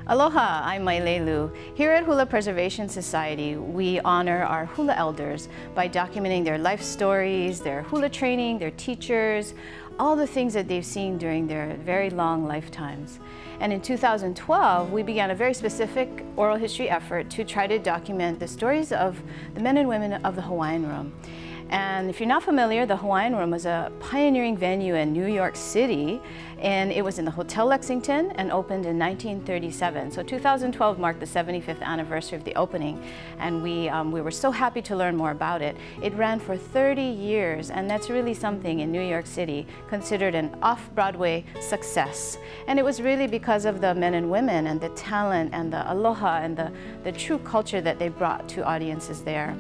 Aloha, I'm Mailelu. Here at Hula Preservation Society, we honor our hula elders by documenting their life stories, their hula training, their teachers, all the things that they've seen during their very long lifetimes. And in 2012, we began a very specific oral history effort to try to document the stories of the men and women of the Hawaiian Room. And if you're not familiar, the Hawaiian Room was a pioneering venue in New York City, and it was in the Hotel Lexington and opened in 1937. So 2012 marked the 75th anniversary of the opening, and we were so happy to learn more about it. It ran for 30 years, and that's really something in New York City, considered an off-Broadway success. And it was really because of the men and women and the talent and the aloha and the true culture that they brought to audiences there.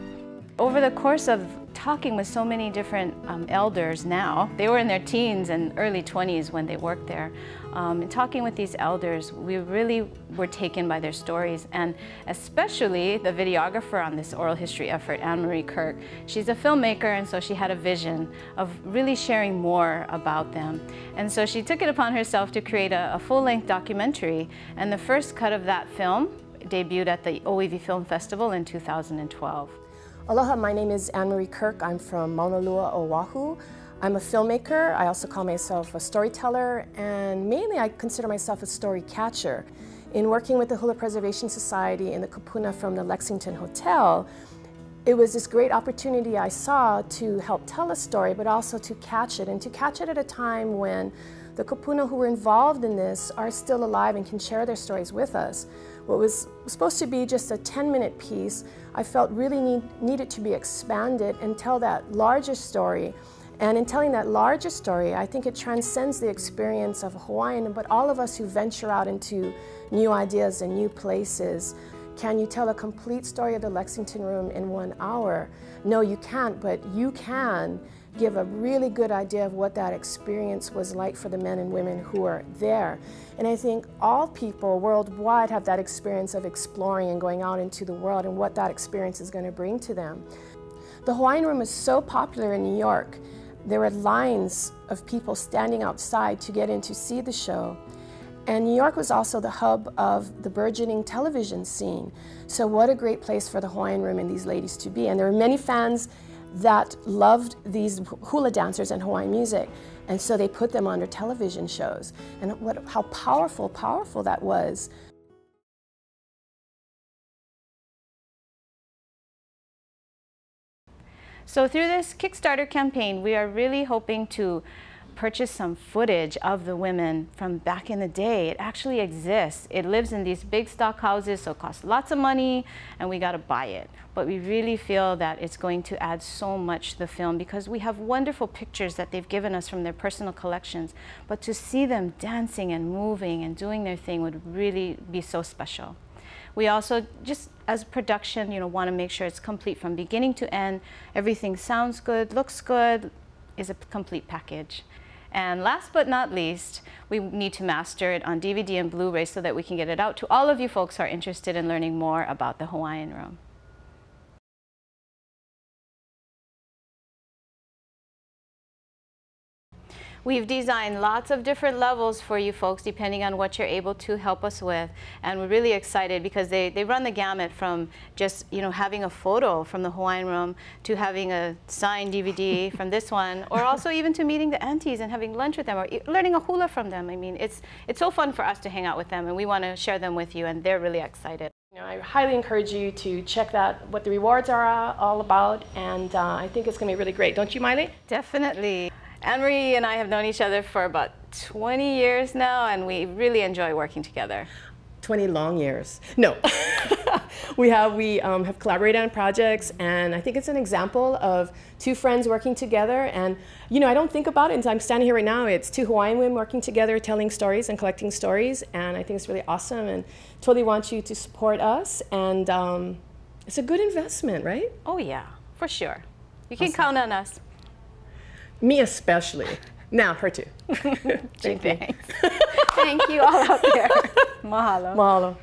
Over the course of talking with so many different elders now, they were in their teens and early 20s when they worked there, and talking with these elders, we really were taken by their stories, and especially the videographer on this oral history effort, Ann Marie Kirk. She's a filmmaker, and so she had a vision of really sharing more about them. And so she took it upon herself to create a full-length documentary, and the first cut of that film debuted at the OEV Film Festival in 2012. Aloha, my name is Ann Marie Kirk. I'm from Mauna Loa, Oahu. I'm a filmmaker. I also call myself a storyteller, and mainly I consider myself a story catcher. In working with the Hula Preservation Society in the kupuna from the Lexington Hotel, it was this great opportunity I saw to help tell a story, but also to catch it, and to catch it at a time when the kupuna who were involved in this are still alive and can share their stories with us. What was supposed to be just a 10-minute piece, I felt really needed to be expanded and tell that larger story. And in telling that larger story, I think it transcends the experience of a Hawaiian, but all of us who venture out into new ideas and new places. Can you tell a complete story of the Lexington Room in 1 hour? No, you can't, but you can give a really good idea of what that experience was like for the men and women who are there. And I think all people worldwide have that experience of exploring and going out into the world and what that experience is going to bring to them. The Hawaiian Room is so popular in New York. There were lines of people standing outside to get in to see the show. And New York was also the hub of the burgeoning television scene. So what a great place for the Hawaiian Room and these ladies to be. And there were many fans that loved these hula dancers and Hawaiian music, and so they put them on their television shows. And how powerful that was. So through this Kickstarter campaign, we are really hoping to purchase some footage of the women from back in the day. It actually exists. It lives in these big stock houses, so it costs lots of money, and we got to buy it. But we really feel that it's going to add so much to the film because we have wonderful pictures that they've given us from their personal collections. But to see them dancing and moving and doing their thing would really be so special. We also, just as production, want to make sure it's complete from beginning to end. Everything sounds good, looks good, is a complete package. And last but not least, we need to master it on DVD and Blu-ray so that we can get it out to all of you folks who are interested in learning more about the Hawaiian Room. We've designed lots of different levels for you folks depending on what you're able to help us with, and we're really excited because they run the gamut from just having a photo from the Hawaiian Room to having a signed DVD from this one, or also even to meeting the aunties and having lunch with them or learning a hula from them. I mean, it's so fun for us to hang out with them, and we want to share them with you, and they're really excited. I highly encourage you to check that, what the rewards are all about, and I think it's going to be really great. Don't you, Miley? Definitely. Ann Marie and I have known each other for about 20 years now, and we really enjoy working together. 20 long years. No. we have collaborated on projects, and I think it's an example of two friends working together. And I don't think about it until I'm standing here right now. It's two Hawaiian women working together, telling stories and collecting stories, and I think it's really awesome, and totally want you to support us. And it's a good investment, right? Oh yeah, for sure. You can count on us. Me especially. Now, her too. Thank you all out there. Mahalo. Mahalo.